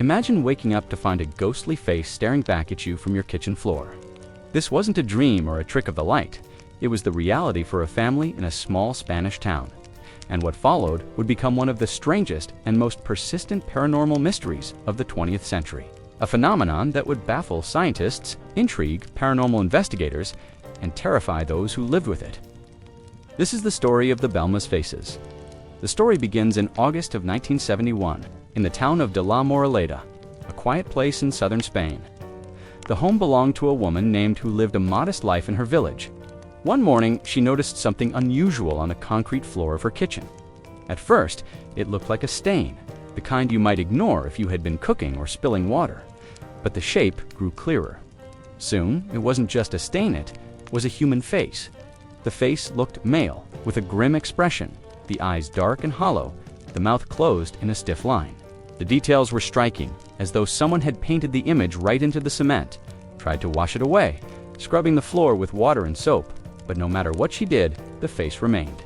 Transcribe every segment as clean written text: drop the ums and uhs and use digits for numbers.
Imagine waking up to find a ghostly face staring back at you from your kitchen floor. This wasn't a dream or a trick of the light. It was the reality for a family in a small Spanish town. And what followed would become one of the strangest and most persistent paranormal mysteries of the 20th century. A phenomenon that would baffle scientists, intrigue paranormal investigators, and terrify those who lived with it. This is the story of the Belmez faces. The story begins in August of 1971 in the town of de la Moraleda, a quiet place in southern Spain. The home belonged to a woman named who lived a modest life in her village. One morning, she noticed something unusual on the concrete floor of her kitchen. At first, it looked like a stain, the kind you might ignore if you had been cooking or spilling water. But the shape grew clearer. Soon, it wasn't just a stain, it was a human face. The face looked male, with a grim expression, the eyes dark and hollow, the mouth closed in a stiff line. The details were striking, as though someone had painted the image right into the cement, tried to wash it away, scrubbing the floor with water and soap, but no matter what she did, the face remained.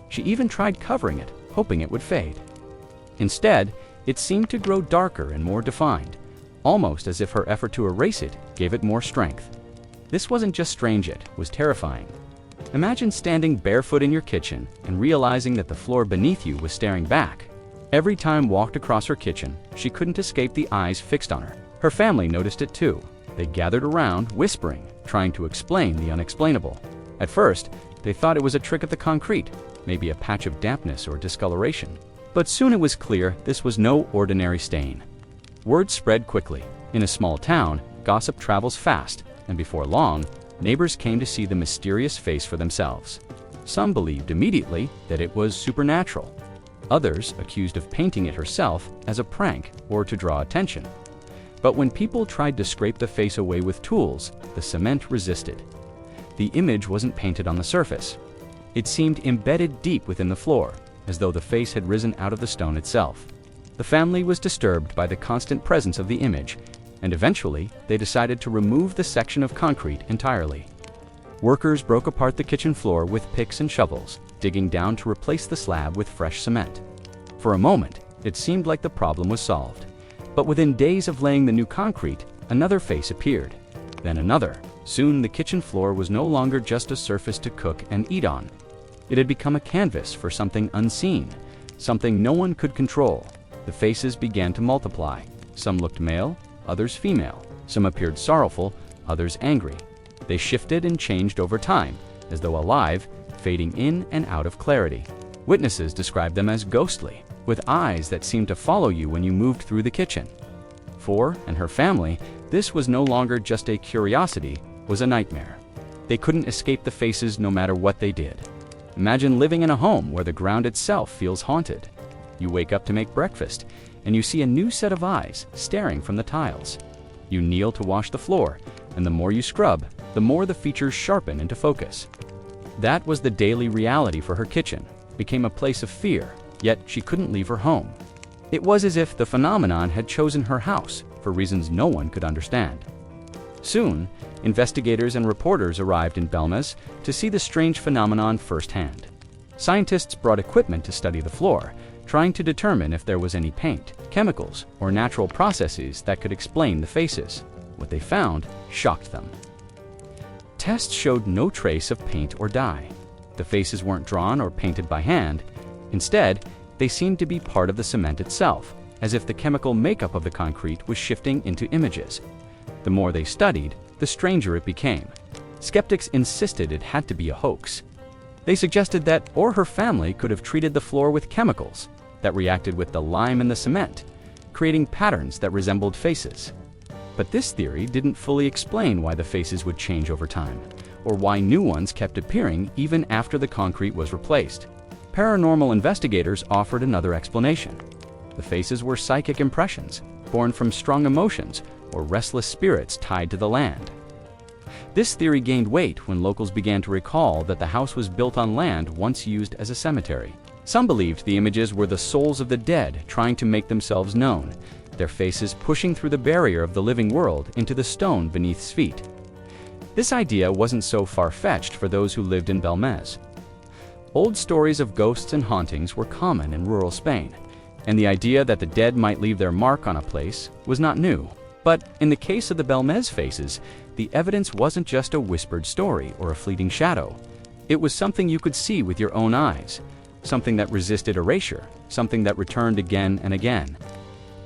She even tried covering it, hoping it would fade. Instead, it seemed to grow darker and more defined, almost as if her effort to erase it gave it more strength. This wasn't just strange, it was terrifying. Imagine standing barefoot in your kitchen and realizing that the floor beneath you was staring back. Every time walked across her kitchen, she couldn't escape the eyes fixed on her. Her family noticed it too. They gathered around, whispering, trying to explain the unexplainable. At first, they thought it was a trick of the concrete, maybe a patch of dampness or discoloration. But soon it was clear this was no ordinary stain. Word spread quickly. In a small town, gossip travels fast, and before long, neighbors came to see the mysterious face for themselves. Some believed immediately that it was supernatural. Others accused of painting it herself as a prank or to draw attention. But when people tried to scrape the face away with tools, the cement resisted. The image wasn't painted on the surface. It seemed embedded deep within the floor, as though the face had risen out of the stone itself. The family was disturbed by the constant presence of the image, and eventually they decided to remove the section of concrete entirely. Workers broke apart the kitchen floor with picks and shovels, digging down to replace the slab with fresh cement. For a moment, it seemed like the problem was solved. But within days of laying the new concrete, another face appeared. Then another. Soon the kitchen floor was no longer just a surface to cook and eat on. It had become a canvas for something unseen, something no one could control. The faces began to multiply. Some looked male, others female. Some appeared sorrowful, others angry. They shifted and changed over time, as though alive, fading in and out of clarity. Witnesses described them as ghostly, with eyes that seemed to follow you when you moved through the kitchen. For and her family, this was no longer just a curiosity, was a nightmare. They couldn't escape the faces no matter what they did. Imagine living in a home where the ground itself feels haunted. You wake up to make breakfast, and you see a new set of eyes staring from the tiles. You kneel to wash the floor, and the more you scrub, the more the features sharpen into focus. That was the daily reality for her kitchen, became a place of fear, yet she couldn't leave her home. It was as if the phenomenon had chosen her house for reasons no one could understand. Soon, investigators and reporters arrived in Belmez to see the strange phenomenon firsthand. Scientists brought equipment to study the floor, trying to determine if there was any paint, chemicals, or natural processes that could explain the faces. What they found shocked them. Tests showed no trace of paint or dye. The faces weren't drawn or painted by hand. Instead, they seemed to be part of the cement itself, as if the chemical makeup of the concrete was shifting into images. The more they studied, the stranger it became. Skeptics insisted it had to be a hoax. They suggested that her family could have treated the floor with chemicals that reacted with the lime in the cement, creating patterns that resembled faces. But this theory didn't fully explain why the faces would change over time, or why new ones kept appearing even after the concrete was replaced. Paranormal investigators offered another explanation. The faces were psychic impressions, born from strong emotions or restless spirits tied to the land. This theory gained weight when locals began to recall that the house was built on land once used as a cemetery. Some believed the images were the souls of the dead trying to make themselves known, their faces pushing through the barrier of the living world into the stone beneath feet. This idea wasn't so far-fetched for those who lived in Belmez. Old stories of ghosts and hauntings were common in rural Spain, and the idea that the dead might leave their mark on a place was not new. But in the case of the Belmez faces, the evidence wasn't just a whispered story or a fleeting shadow. It was something you could see with your own eyes, something that resisted erasure, something that returned again and again.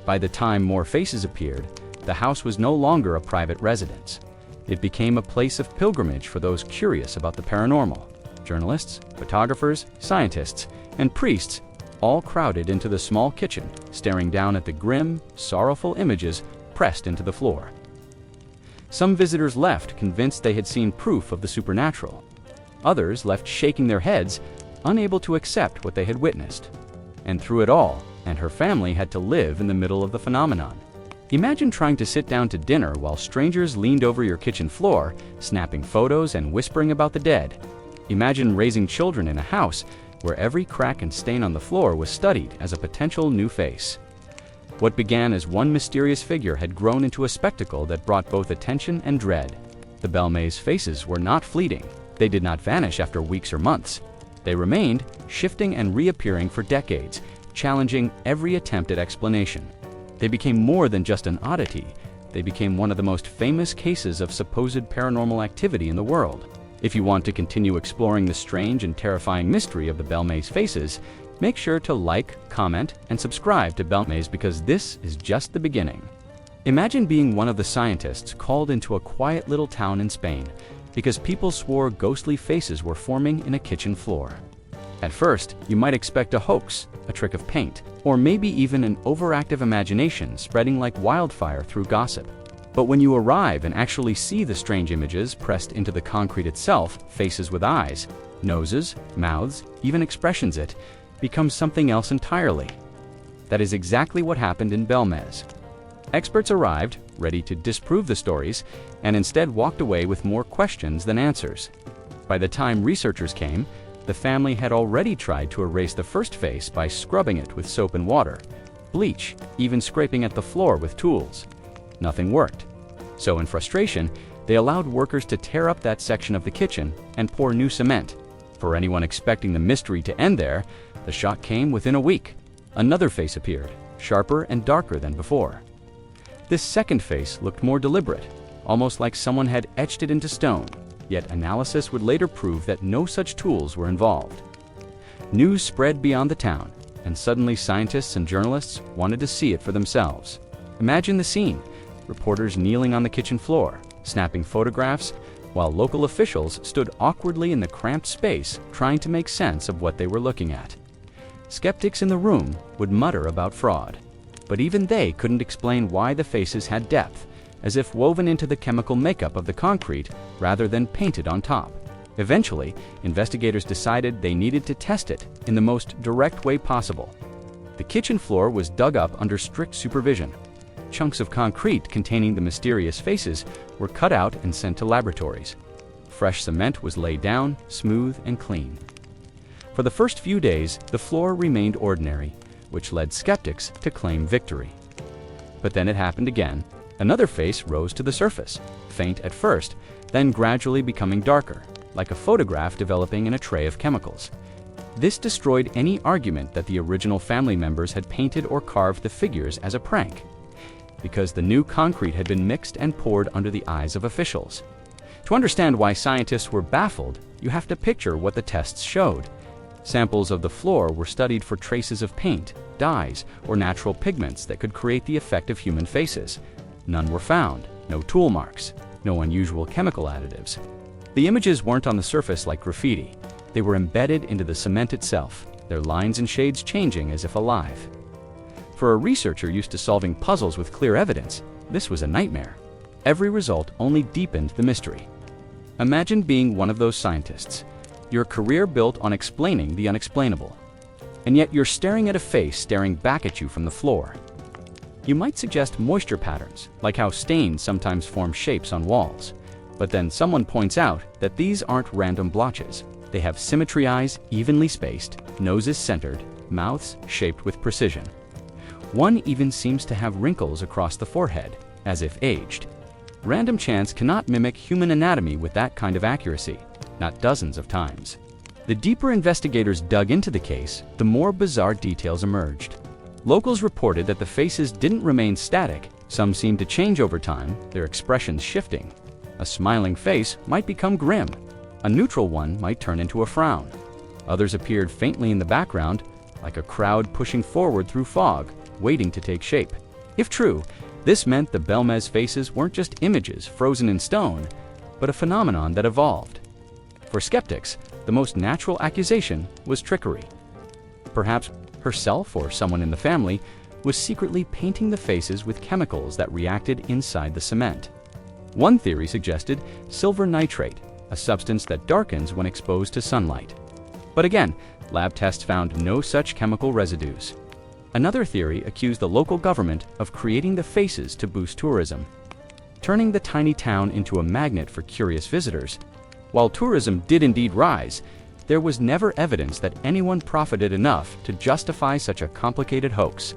By the time more faces appeared, the house was no longer a private residence. It became a place of pilgrimage for those curious about the paranormal. Journalists, photographers, scientists, and priests all crowded into the small kitchen, staring down at the grim, sorrowful images pressed into the floor. Some visitors left convinced they had seen proof of the supernatural. Others left shaking their heads, unable to accept what they had witnessed. And through it all, and her family had to live in the middle of the phenomenon. Imagine trying to sit down to dinner while strangers leaned over your kitchen floor, snapping photos and whispering about the dead. Imagine raising children in a house where every crack and stain on the floor was studied as a potential new face. What began as one mysterious figure had grown into a spectacle that brought both attention and dread. The Belmez faces were not fleeting. They did not vanish after weeks or months. They remained, shifting and reappearing for decades, challenging every attempt at explanation. They became more than just an oddity. They became one of the most famous cases of supposed paranormal activity in the world. If you want to continue exploring the strange and terrifying mystery of the Belmez faces, make sure to like, comment, and subscribe to Belmez because this is just the beginning. Imagine being one of the scientists called into a quiet little town in Spain because people swore ghostly faces were forming in a kitchen floor. At first, you might expect a hoax, a trick of paint, or maybe even an overactive imagination spreading like wildfire through gossip. But when you arrive and actually see the strange images pressed into the concrete itself, faces with eyes, noses, mouths, even expressions, it becomes something else entirely. That is exactly what happened in Belmez. Experts arrived, ready to disprove the stories, and instead walked away with more questions than answers. By the time researchers came, the family had already tried to erase the first face by scrubbing it with soap and water, bleach, even scraping at the floor with tools. Nothing worked. So in frustration, they allowed workers to tear up that section of the kitchen and pour new cement. For anyone expecting the mystery to end there, the shock came within a week. Another face appeared, sharper and darker than before. This second face looked more deliberate, almost like someone had etched it into stone, yet analysis would later prove that no such tools were involved. News spread beyond the town, and suddenly scientists and journalists wanted to see it for themselves. Imagine the scene, reporters kneeling on the kitchen floor, snapping photographs, while local officials stood awkwardly in the cramped space trying to make sense of what they were looking at. Skeptics in the room would mutter about fraud, but even they couldn't explain why the faces had depth, as if woven into the chemical makeup of the concrete rather than painted on top. Eventually, investigators decided they needed to test it in the most direct way possible. The kitchen floor was dug up under strict supervision. Chunks of concrete containing the mysterious faces were cut out and sent to laboratories. Fresh cement was laid down, smooth and clean. For the first few days, the floor remained ordinary, which led skeptics to claim victory. But then it happened again. Another face rose to the surface, faint at first, then gradually becoming darker, like a photograph developing in a tray of chemicals. This destroyed any argument that the original family members had painted or carved the figures as a prank, because the new concrete had been mixed and poured under the eyes of officials. To understand why scientists were baffled, you have to picture what the tests showed. Samples of the floor were studied for traces of paint, dyes, or natural pigments that could create the effect of human faces. None were found, no tool marks, no unusual chemical additives. The images weren't on the surface like graffiti. They were embedded into the cement itself, their lines and shades changing as if alive. For a researcher used to solving puzzles with clear evidence, this was a nightmare. Every result only deepened the mystery. Imagine being one of those scientists. Your career built on explaining the unexplainable. And yet you're staring at a face staring back at you from the floor. You might suggest moisture patterns, like how stains sometimes form shapes on walls. But then someone points out that these aren't random blotches. They have symmetry eyes evenly spaced, noses centered, mouths shaped with precision. One even seems to have wrinkles across the forehead, as if aged. Random chance cannot mimic human anatomy with that kind of accuracy, not dozens of times. The deeper investigators dug into the case, the more bizarre details emerged. Locals reported that the faces didn't remain static. Some seemed to change over time, their expressions shifting. A smiling face might become grim. A neutral one might turn into a frown. Others appeared faintly in the background, like a crowd pushing forward through fog, waiting to take shape. If true, this meant the Belmez faces weren't just images frozen in stone, but a phenomenon that evolved. For skeptics, the most natural accusation was trickery. Perhaps herself or someone in the family was secretly painting the faces with chemicals that reacted inside the cement. One theory suggested silver nitrate, a substance that darkens when exposed to sunlight. But again, lab tests found no such chemical residues. Another theory accused the local government of creating the faces to boost tourism, turning the tiny town into a magnet for curious visitors. While tourism did indeed rise, there was never evidence that anyone profited enough to justify such a complicated hoax.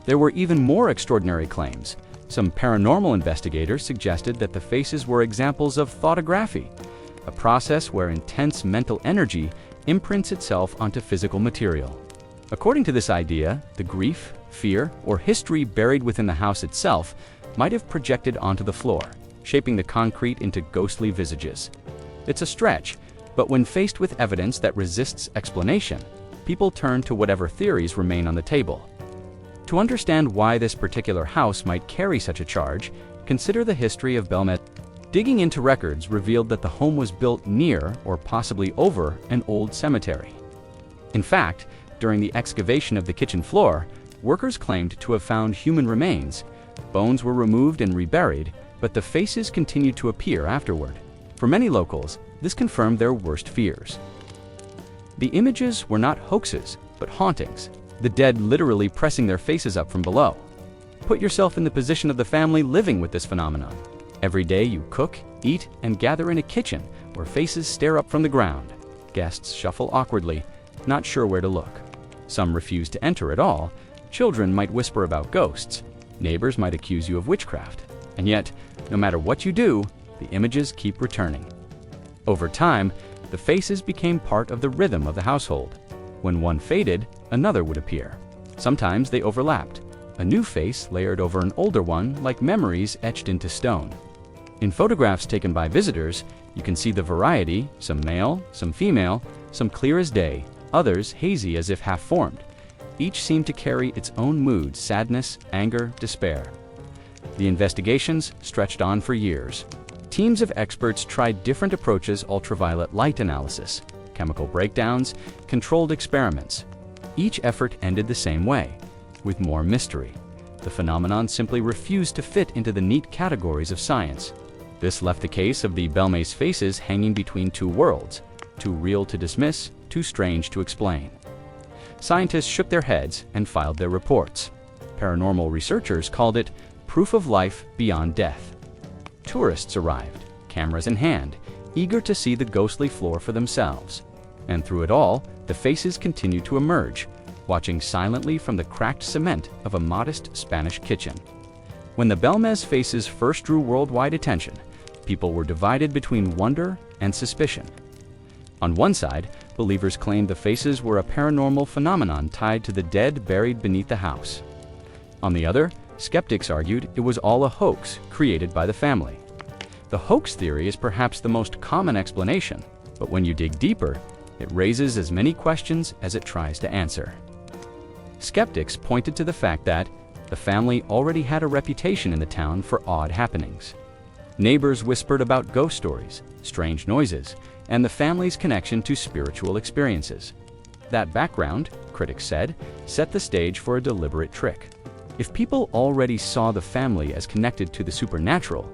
There were even more extraordinary claims. Some paranormal investigators suggested that the faces were examples of thoughtography, a process where intense mental energy imprints itself onto physical material. According to this idea, the grief, fear, or history buried within the house itself might have projected onto the floor, shaping the concrete into ghostly visages. It's a stretch, but when faced with evidence that resists explanation, people turn to whatever theories remain on the table. To understand why this particular house might carry such a charge, consider the history of Belmez. Digging into records revealed that the home was built near or possibly over an old cemetery. In fact, during the excavation of the kitchen floor, workers claimed to have found human remains. Bones were removed and reburied, but the faces continued to appear afterward. For many locals, this confirmed their worst fears. The images were not hoaxes, but hauntings, the dead literally pressing their faces up from below. Put yourself in the position of the family living with this phenomenon. Every day you cook, eat, and gather in a kitchen where faces stare up from the ground. Guests shuffle awkwardly, not sure where to look. Some refuse to enter at all. Children might whisper about ghosts. Neighbors might accuse you of witchcraft. And yet, no matter what you do, the images keep returning. Over time, the faces became part of the rhythm of the household. When one faded, another would appear. Sometimes they overlapped, a new face layered over an older one like memories etched into stone. In photographs taken by visitors, you can see the variety, some male, some female, some clear as day, others hazy as if half-formed. Each seemed to carry its own mood: sadness, anger, despair. The investigations stretched on for years. Teams of experts tried different approaches: ultraviolet light analysis, chemical breakdowns, controlled experiments. Each effort ended the same way, with more mystery. The phenomenon simply refused to fit into the neat categories of science. This left the case of the Belmez faces hanging between two worlds, too real to dismiss, too strange to explain. Scientists shook their heads and filed their reports. Paranormal researchers called it proof of life beyond death. Tourists arrived, cameras in hand, eager to see the ghostly floor for themselves. And through it all, the faces continued to emerge, watching silently from the cracked cement of a modest Spanish kitchen. When the Belmez faces first drew worldwide attention, people were divided between wonder and suspicion. On one side, believers claimed the faces were a paranormal phenomenon tied to the dead buried beneath the house. On the other, skeptics argued it was all a hoax created by the family. The hoax theory is perhaps the most common explanation, but when you dig deeper, it raises as many questions as it tries to answer. Skeptics pointed to the fact that the family already had a reputation in the town for odd happenings. Neighbors whispered about ghost stories, strange noises, and the family's connection to spiritual experiences. That background, critics said, set the stage for a deliberate trick. If people already saw the family as connected to the supernatural,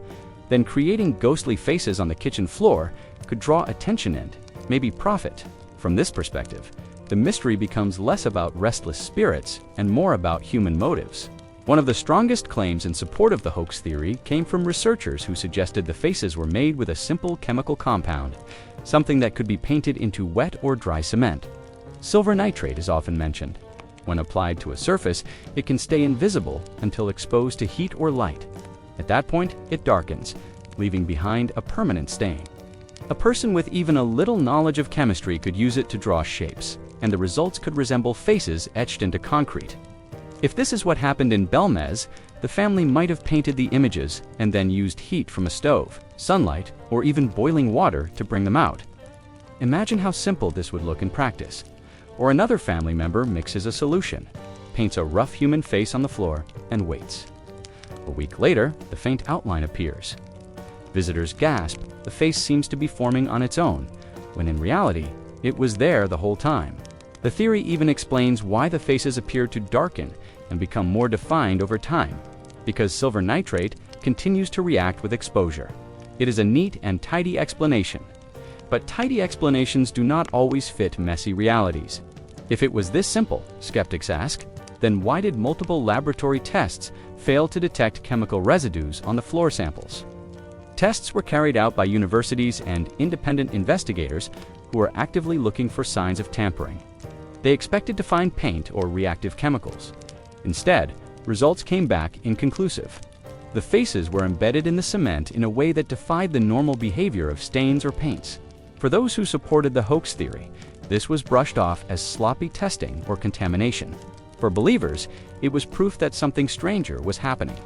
then creating ghostly faces on the kitchen floor could draw attention and maybe profit. From this perspective, the mystery becomes less about restless spirits and more about human motives. One of the strongest claims in support of the hoax theory came from researchers who suggested the faces were made with a simple chemical compound, something that could be painted into wet or dry cement. Silver nitrate is often mentioned. When applied to a surface, it can stay invisible until exposed to heat or light. At that point, it darkens, leaving behind a permanent stain. A person with even a little knowledge of chemistry could use it to draw shapes, and the results could resemble faces etched into concrete. If this is what happened in Belmez, the family might have painted the images and then used heat from a stove, sunlight, or even boiling water to bring them out. Imagine how simple this would look in practice. Or another family member mixes a solution, paints a rough human face on the floor, and waits. A week later, the faint outline appears. Visitors gasp, the face seems to be forming on its own, when in reality, it was there the whole time. The theory even explains why the faces appear to darken and become more defined over time, because silver nitrate continues to react with exposure. It is a neat and tidy explanation. But tidy explanations do not always fit messy realities. If it was this simple, skeptics ask, then why did multiple laboratory tests fail to detect chemical residues on the floor samples? Tests were carried out by universities and independent investigators who were actively looking for signs of tampering. They expected to find paint or reactive chemicals. Instead, results came back inconclusive. The faces were embedded in the cement in a way that defied the normal behavior of stains or paints. For those who supported the hoax theory, this was brushed off as sloppy testing or contamination. For believers, it was proof that something stranger was happening.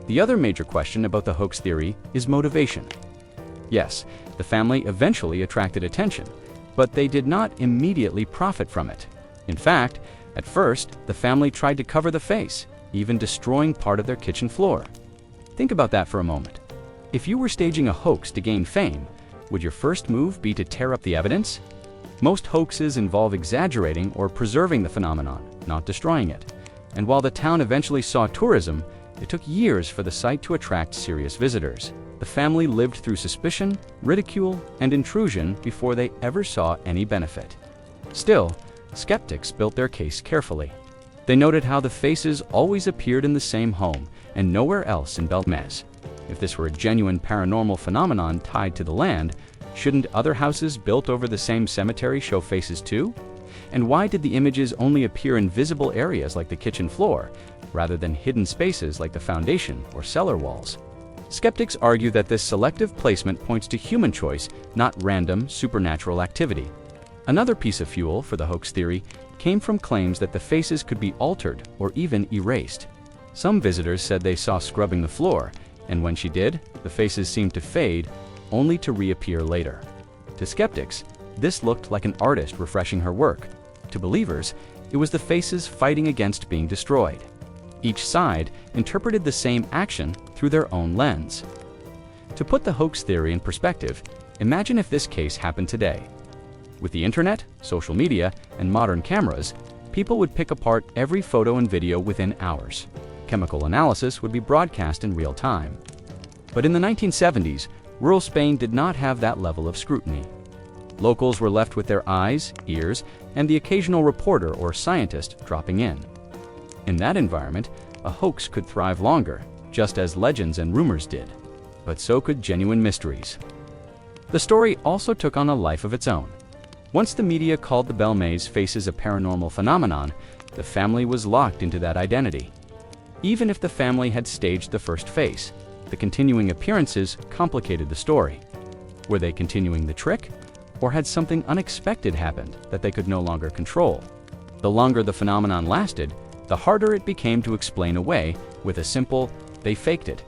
The other major question about the hoax theory is motivation. Yes, the family eventually attracted attention, but they did not immediately profit from it. In fact, at first, the family tried to cover the face, even destroying part of their kitchen floor. Think about that for a moment. If you were staging a hoax to gain fame, would your first move be to tear up the evidence? Most hoaxes involve exaggerating or preserving the phenomenon, not destroying it. And while the town eventually saw tourism, it took years for the site to attract serious visitors. The family lived through suspicion, ridicule, and intrusion before they ever saw any benefit. Still, skeptics built their case carefully. They noted how the faces always appeared in the same home and nowhere else in Belmez. If this were a genuine paranormal phenomenon tied to the land, shouldn't other houses built over the same cemetery show faces too? And why did the images only appear in visible areas like the kitchen floor, rather than hidden spaces like the foundation or cellar walls? Skeptics argue that this selective placement points to human choice, not random supernatural activity. Another piece of fuel for the hoax theory came from claims that the faces could be altered or even erased. Some visitors said they saw scrubbing the floor, and when she did, the faces seemed to fade, only to reappear later. To skeptics, this looked like an artist refreshing her work. To believers, it was the faces fighting against being destroyed. Each side interpreted the same action through their own lens. To put the hoax theory in perspective, imagine if this case happened today. With the internet, social media, and modern cameras, people would pick apart every photo and video within hours. Chemical analysis would be broadcast in real time. But in the 1970s, rural Spain did not have that level of scrutiny. Locals were left with their eyes, ears, and the occasional reporter or scientist dropping in. In that environment, a hoax could thrive longer, just as legends and rumors did. But so could genuine mysteries. The story also took on a life of its own. Once the media called the Belmez faces a paranormal phenomenon, the family was locked into that identity. Even if the family had staged the first face, the continuing appearances complicated the story. Were they continuing the trick? Or had something unexpected happened that they could no longer control? The longer the phenomenon lasted, the harder it became to explain away with a simple, "they faked it."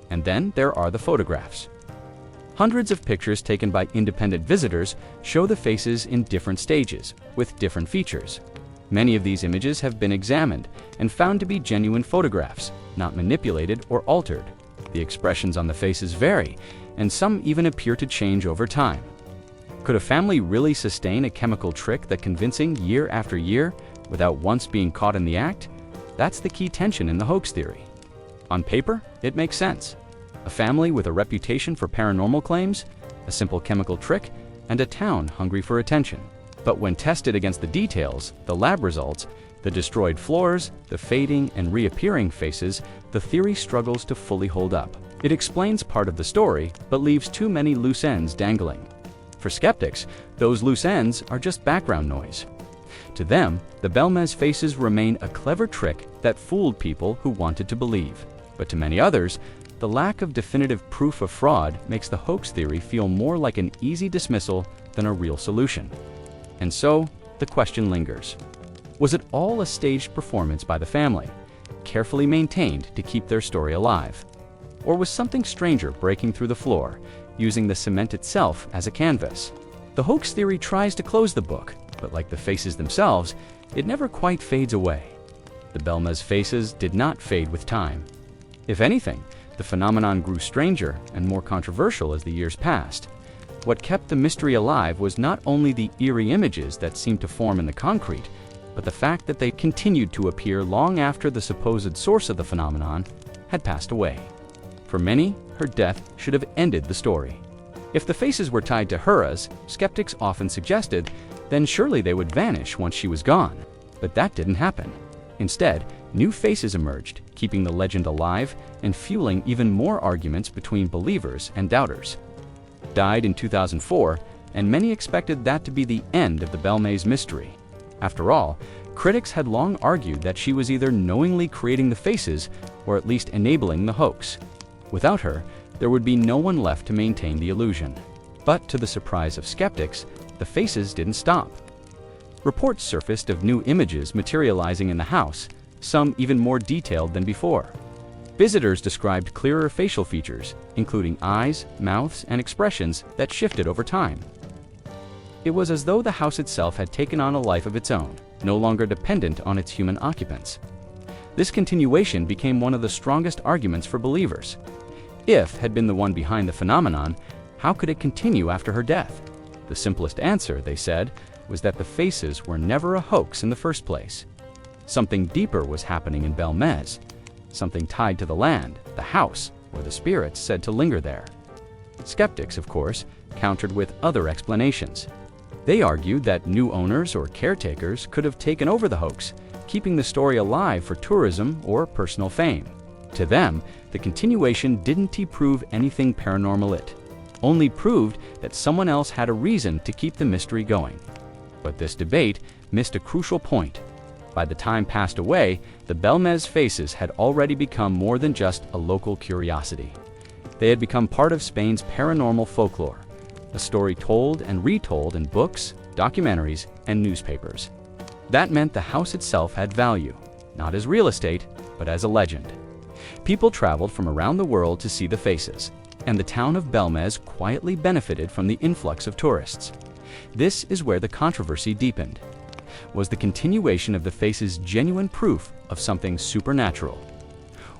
And then there are the photographs. Hundreds of pictures taken by independent visitors show the faces in different stages, with different features. Many of these images have been examined and found to be genuine photographs, not manipulated or altered. The expressions on the faces vary, and some even appear to change over time. Could a family really sustain a chemical trick that convincing year after year without once being caught in the act? That's the key tension in the hoax theory. On paper, it makes sense. A family with a reputation for paranormal claims, a simple chemical trick, and a town hungry for attention. But when tested against the details, the lab results, the destroyed floors, the fading and reappearing faces, the theory struggles to fully hold up. It explains part of the story, but leaves too many loose ends dangling. For skeptics, those loose ends are just background noise. To them, the Belmez faces remain a clever trick that fooled people who wanted to believe. But to many others, the lack of definitive proof of fraud makes the hoax theory feel more like an easy dismissal than a real solution. And so, the question lingers. Was it all a staged performance by the family, carefully maintained to keep their story alive? Or was something stranger breaking through the floor, using the cement itself as a canvas? The hoax theory tries to close the book, but like the faces themselves, it never quite fades away. The Belmez faces did not fade with time. If anything, the phenomenon grew stranger and more controversial as the years passed. What kept the mystery alive was not only the eerie images that seemed to form in the concrete, but the fact that they continued to appear long after the supposed source of the phenomenon had passed away. For many, her death should have ended the story. If the faces were tied to her, as skeptics often suggested, then surely they would vanish once she was gone. But that didn't happen. Instead, new faces emerged, keeping the legend alive and fueling even more arguments between believers and doubters. Died in 2004, and many expected that to be the end of the Belmez mystery. After all, critics had long argued that she was either knowingly creating the faces or at least enabling the hoax. Without her, there would be no one left to maintain the illusion. But to the surprise of skeptics, the faces didn't stop. Reports surfaced of new images materializing in the house, some even more detailed than before. Visitors described clearer facial features, including eyes, mouths, and expressions that shifted over time. It was as though the house itself had taken on a life of its own, no longer dependent on its human occupants. This continuation became one of the strongest arguments for believers. If had been the one behind the phenomenon, how could it continue after her death? The simplest answer, they said, was that the faces were never a hoax in the first place. Something deeper was happening in Belmez, something tied to the land, the house, or the spirits said to linger there. Skeptics, of course, countered with other explanations. They argued that new owners or caretakers could have taken over the hoax, keeping the story alive for tourism or personal fame. To them, the continuation didn't prove anything paranormal, it only proved that someone else had a reason to keep the mystery going. But this debate missed a crucial point. By the time passed away, the Belmez faces had already become more than just a local curiosity. They had become part of Spain's paranormal folklore, a story told and retold in books, documentaries, and newspapers. That meant the house itself had value, not as real estate, but as a legend. People traveled from around the world to see the faces, and the town of Belmez quietly benefited from the influx of tourists. This is where the controversy deepened. Was the continuation of the faces genuine proof of something supernatural?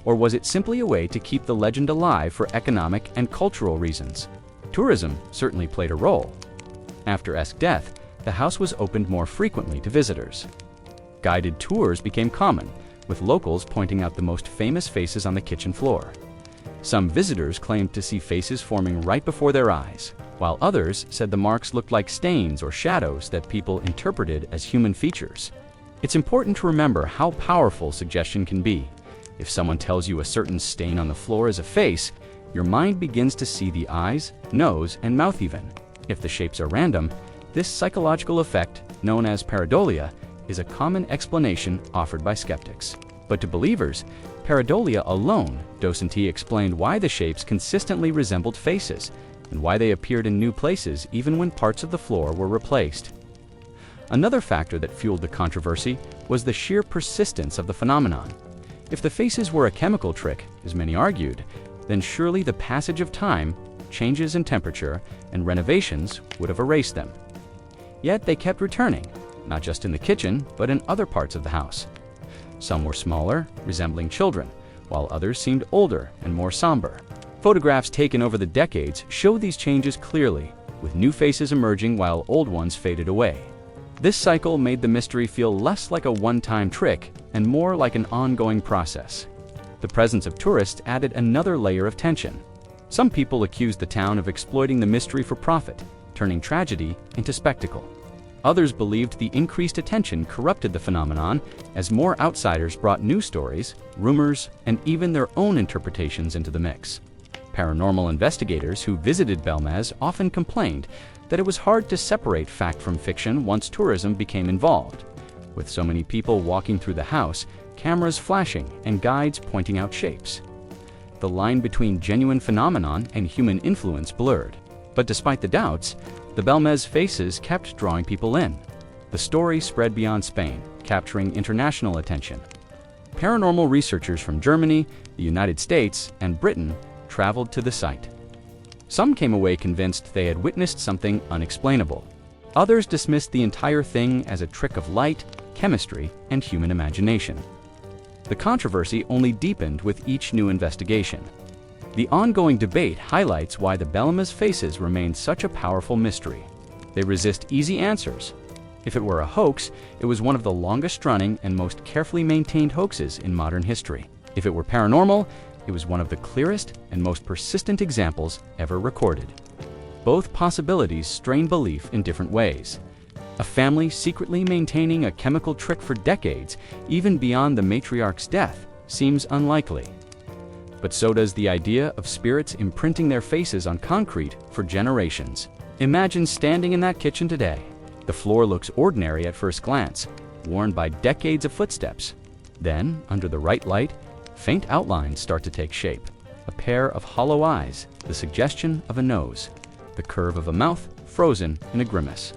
Or was it simply a way to keep the legend alive for economic and cultural reasons? Tourism certainly played a role. After Esqu's death, the house was opened more frequently to visitors. Guided tours became common, with locals pointing out the most famous faces on the kitchen floor. Some visitors claimed to see faces forming right before their eyes, while others said the marks looked like stains or shadows that people interpreted as human features. It's important to remember how powerful suggestion can be. If someone tells you a certain stain on the floor is a face, your mind begins to see the eyes, nose, and mouth even. If the shapes are random, this psychological effect, known as pareidolia, is a common explanation offered by skeptics. But to believers, pareidolia alone doesn't explain why the shapes consistently resembled faces, and why they appeared in new places even when parts of the floor were replaced. Another factor that fueled the controversy was the sheer persistence of the phenomenon. If the faces were a chemical trick, as many argued, then surely the passage of time, changes in temperature, and renovations would have erased them. Yet they kept returning, not just in the kitchen, but in other parts of the house. Some were smaller, resembling children, while others seemed older and more somber. Photographs taken over the decades show these changes clearly, with new faces emerging while old ones faded away. This cycle made the mystery feel less like a one-time trick and more like an ongoing process. The presence of tourists added another layer of tension. Some people accused the town of exploiting the mystery for profit, turning tragedy into spectacle. Others believed the increased attention corrupted the phenomenon as more outsiders brought new stories, rumors, and even their own interpretations into the mix. Paranormal investigators who visited Belmez often complained that it was hard to separate fact from fiction once tourism became involved. With so many people walking through the house, cameras flashing, and guides pointing out shapes, the line between genuine phenomenon and human influence blurred. But despite the doubts, the Belmez faces kept drawing people in. The story spread beyond Spain, capturing international attention. Paranormal researchers from Germany, the United States, and Britain traveled to the site. Some came away convinced they had witnessed something unexplainable. Others dismissed the entire thing as a trick of light, chemistry, and human imagination. The controversy only deepened with each new investigation. The ongoing debate highlights why the Belmez faces remain such a powerful mystery. They resist easy answers. If it were a hoax, it was one of the longest-running and most carefully maintained hoaxes in modern history. If it were paranormal, it was one of the clearest and most persistent examples ever recorded. Both possibilities strain belief in different ways. A family secretly maintaining a chemical trick for decades, even beyond the matriarch's death, seems unlikely. But so does the idea of spirits imprinting their faces on concrete for generations. Imagine standing in that kitchen today. The floor looks ordinary at first glance, worn by decades of footsteps. Then, under the right light, faint outlines start to take shape. A pair of hollow eyes, the suggestion of a nose, the curve of a mouth frozen in a grimace.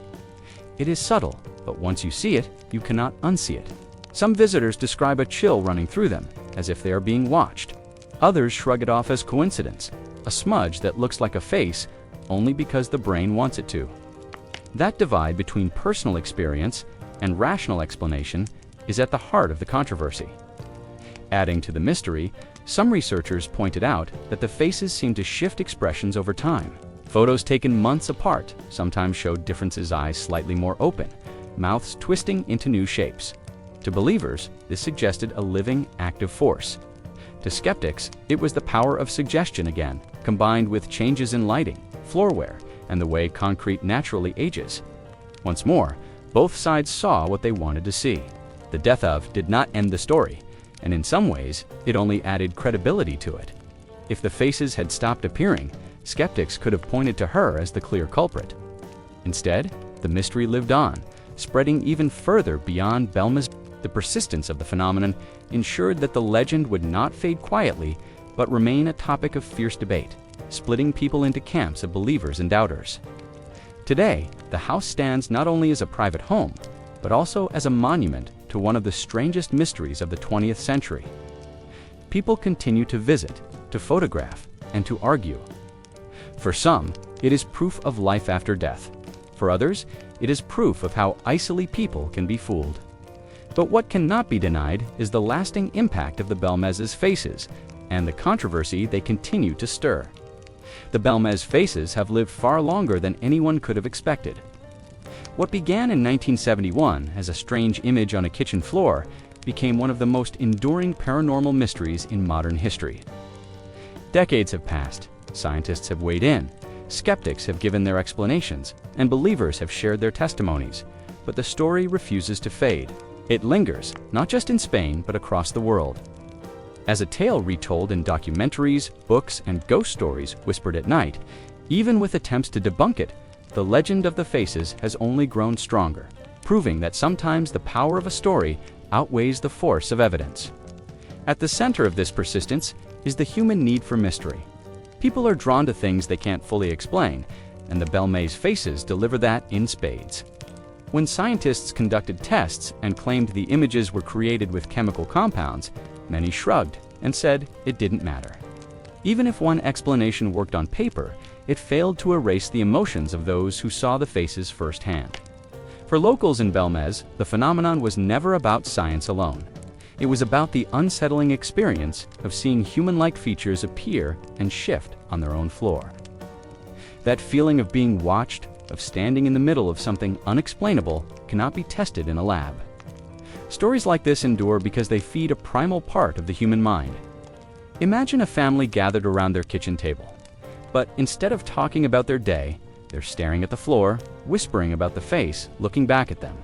It is subtle, but once you see it, you cannot unsee it. Some visitors describe a chill running through them, as if they are being watched. Others shrug it off as coincidence, a smudge that looks like a face only because the brain wants it to. That divide between personal experience and rational explanation is at the heart of the controversy. Adding to the mystery, some researchers pointed out that the faces seem to shift expressions over time. Photos taken months apart sometimes showed differences: eyes slightly more open, mouths twisting into new shapes. To believers, this suggested a living, active force. To skeptics, it was the power of suggestion again, combined with changes in lighting, floorware, and the way concrete naturally ages. Once more, both sides saw what they wanted to see. The death of did not end the story, and in some ways, it only added credibility to it. If the faces had stopped appearing, skeptics could have pointed to her as the clear culprit. Instead, the mystery lived on, spreading even further beyond Belmez. The persistence of the phenomenon ensured that the legend would not fade quietly, but remain a topic of fierce debate, splitting people into camps of believers and doubters. Today, the house stands not only as a private home, but also as a monument to one of the strangest mysteries of the 20th century. People continue to visit, to photograph, and to argue. For some, it is proof of life after death. For others, it is proof of how easily people can be fooled. But what cannot be denied is the lasting impact of the Belmez's faces and the controversy they continue to stir. The Belmez faces have lived far longer than anyone could have expected. What began in 1971 as a strange image on a kitchen floor became one of the most enduring paranormal mysteries in modern history. Decades have passed, scientists have weighed in, skeptics have given their explanations, and believers have shared their testimonies, but the story refuses to fade. It lingers, not just in Spain, but across the world. As a tale retold in documentaries, books, and ghost stories whispered at night, even with attempts to debunk it, the legend of the faces has only grown stronger, proving that sometimes the power of a story outweighs the force of evidence. At the center of this persistence is the human need for mystery. People are drawn to things they can't fully explain, and the Belmez faces deliver that in spades. When scientists conducted tests and claimed the images were created with chemical compounds, many shrugged and said it didn't matter. Even if one explanation worked on paper, it failed to erase the emotions of those who saw the faces firsthand. For locals in Belmez, the phenomenon was never about science alone. It was about the unsettling experience of seeing human-like features appear and shift on their own floor. That feeling of being watched, of standing in the middle of something unexplainable, cannot be tested in a lab. Stories like this endure because they feed a primal part of the human mind. Imagine a family gathered around their kitchen table. But instead of talking about their day, they're staring at the floor, whispering about the face looking back at them.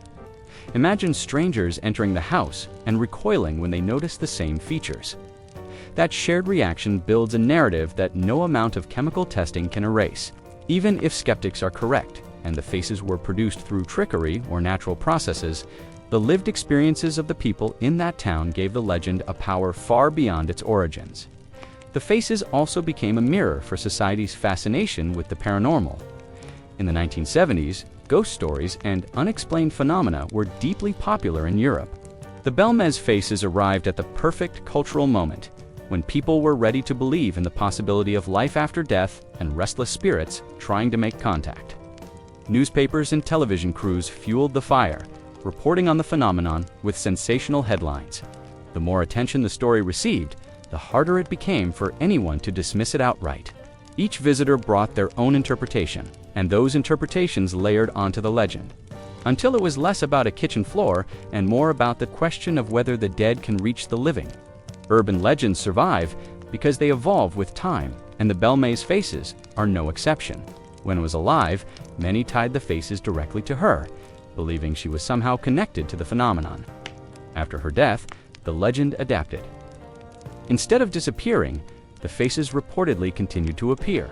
Imagine strangers entering the house and recoiling when they notice the same features. That shared reaction builds a narrative that no amount of chemical testing can erase. Even if skeptics are correct, and the faces were produced through trickery or natural processes, the lived experiences of the people in that town gave the legend a power far beyond its origins. The faces also became a mirror for society's fascination with the paranormal. In the 1970s, ghost stories, and unexplained phenomena were deeply popular in Europe. The Belmez faces arrived at the perfect cultural moment, when people were ready to believe in the possibility of life after death and restless spirits trying to make contact. Newspapers and television crews fueled the fire, reporting on the phenomenon with sensational headlines. The more attention the story received, the harder it became for anyone to dismiss it outright. Each visitor brought their own interpretation, and those interpretations layered onto the legend, until it was less about a kitchen floor and more about the question of whether the dead can reach the living. Urban legends survive because they evolve with time, and the Belmez faces are no exception. When it was alive, many tied the faces directly to her, believing she was somehow connected to the phenomenon. After her death, the legend adapted. Instead of disappearing, the faces reportedly continued to appear,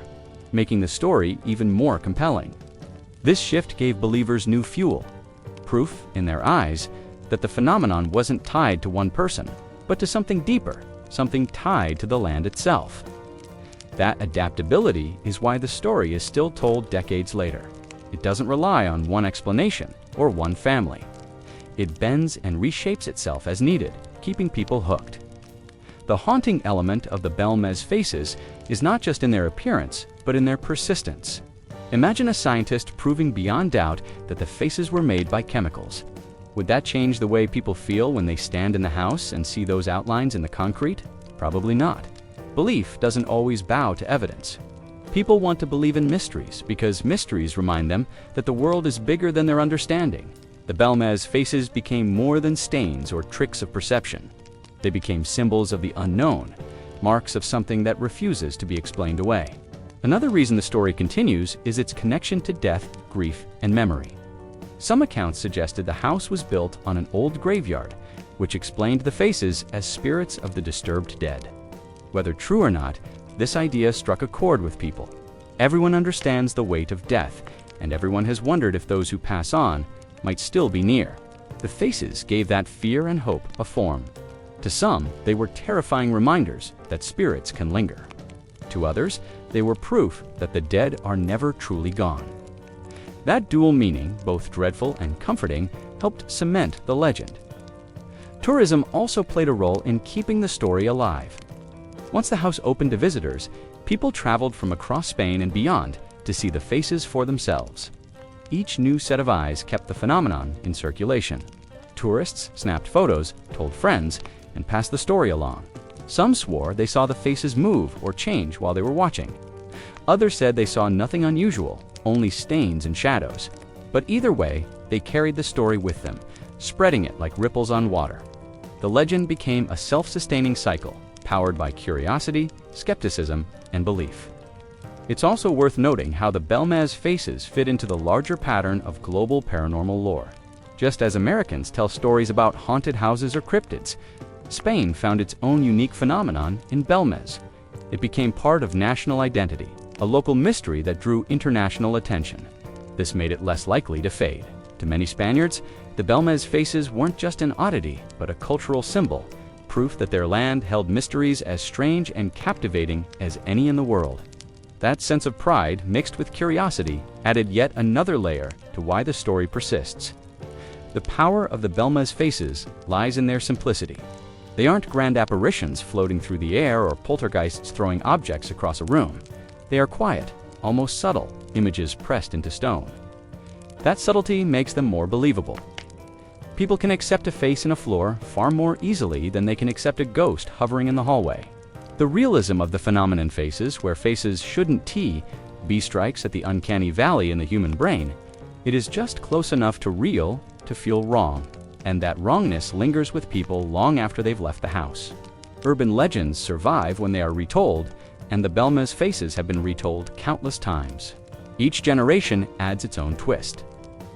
making the story even more compelling. This shift gave believers new fuel, proof in their eyes that the phenomenon wasn't tied to one person, but to something deeper, something tied to the land itself. That adaptability is why the story is still told decades later. It doesn't rely on one explanation or one family. It bends and reshapes itself as needed, keeping people hooked. The haunting element of the Belmez faces is not just in their appearance, but in their persistence. Imagine a scientist proving beyond doubt that the faces were made by chemicals. Would that change the way people feel when they stand in the house and see those outlines in the concrete? Probably not. Belief doesn't always bow to evidence. People want to believe in mysteries because mysteries remind them that the world is bigger than their understanding. The Belmez faces became more than stains or tricks of perception. They became symbols of the unknown, marks of something that refuses to be explained away. Another reason the story continues is its connection to death, grief, and memory. Some accounts suggested the house was built on an old graveyard, which explained the faces as spirits of the disturbed dead. Whether true or not, this idea struck a chord with people. Everyone understands the weight of death, and everyone has wondered if those who pass on might still be near. The faces gave that fear and hope a form. To some, they were terrifying reminders that spirits can linger. To others, they were proof that the dead are never truly gone. That dual meaning, both dreadful and comforting, helped cement the legend. Tourism also played a role in keeping the story alive. Once the house opened to visitors, people traveled from across Spain and beyond to see the faces for themselves. Each new set of eyes kept the phenomenon in circulation. Tourists snapped photos, told friends, and passed the story along. Some swore they saw the faces move or change while they were watching. Others said they saw nothing unusual, only stains and shadows. But either way, they carried the story with them, spreading it like ripples on water. The legend became a self-sustaining cycle, powered by curiosity, skepticism, and belief. It's also worth noting how the Belmez faces fit into the larger pattern of global paranormal lore. Just as Americans tell stories about haunted houses or cryptids, Spain found its own unique phenomenon in Belmez. It became part of national identity, a local mystery that drew international attention. This made it less likely to fade. To many Spaniards, the Belmez faces weren't just an oddity, but a cultural symbol, proof that their land held mysteries as strange and captivating as any in the world. That sense of pride, mixed with curiosity, added yet another layer to why the story persists. The power of the Belmez faces lies in their simplicity. They aren't grand apparitions floating through the air or poltergeists throwing objects across a room. They are quiet, almost subtle, images pressed into stone. That subtlety makes them more believable. People can accept a face in a floor far more easily than they can accept a ghost hovering in the hallway. The realism of the phenomenon faces, where faces shouldn't be strikes at the uncanny valley in the human brain. It is just close enough to real to feel wrong, and that wrongness lingers with people long after they've left the house. Urban legends survive when they are retold, and the Belmez faces have been retold countless times. Each generation adds its own twist.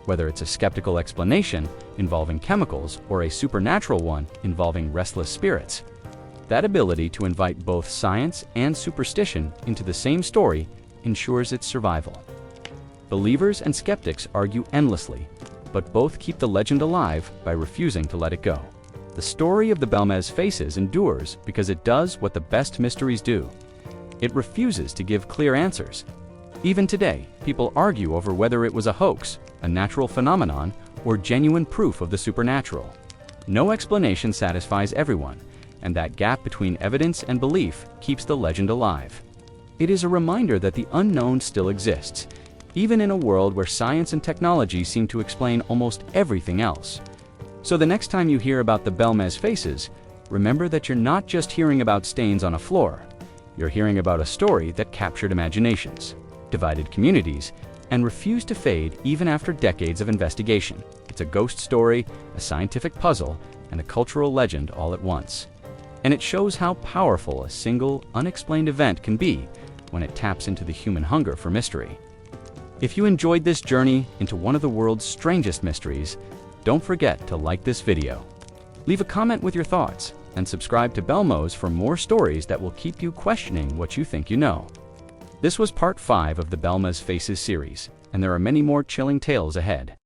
Whether it's a skeptical explanation involving chemicals or a supernatural one involving restless spirits, that ability to invite both science and superstition into the same story ensures its survival. Believers and skeptics argue endlessly, but both keep the legend alive by refusing to let it go. The story of the Belmez faces endures because it does what the best mysteries do. It refuses to give clear answers. Even today, people argue over whether it was a hoax, a natural phenomenon, or genuine proof of the supernatural. No explanation satisfies everyone, and that gap between evidence and belief keeps the legend alive. It is a reminder that the unknown still exists, even in a world where science and technology seem to explain almost everything else. So the next time you hear about the Belmez faces, remember that you're not just hearing about stains on a floor. You're hearing about a story that captured imaginations, divided communities, and refused to fade even after decades of investigation. It's a ghost story, a scientific puzzle, and a cultural legend all at once. And it shows how powerful a single, unexplained event can be when it taps into the human hunger for mystery. If you enjoyed this journey into one of the world's strangest mysteries, don't forget to like this video. Leave a comment with your thoughts, and subscribe to Belmoze for more stories that will keep you questioning what you think you know. This was part 5 of the Belmez Faces series, and there are many more chilling tales ahead.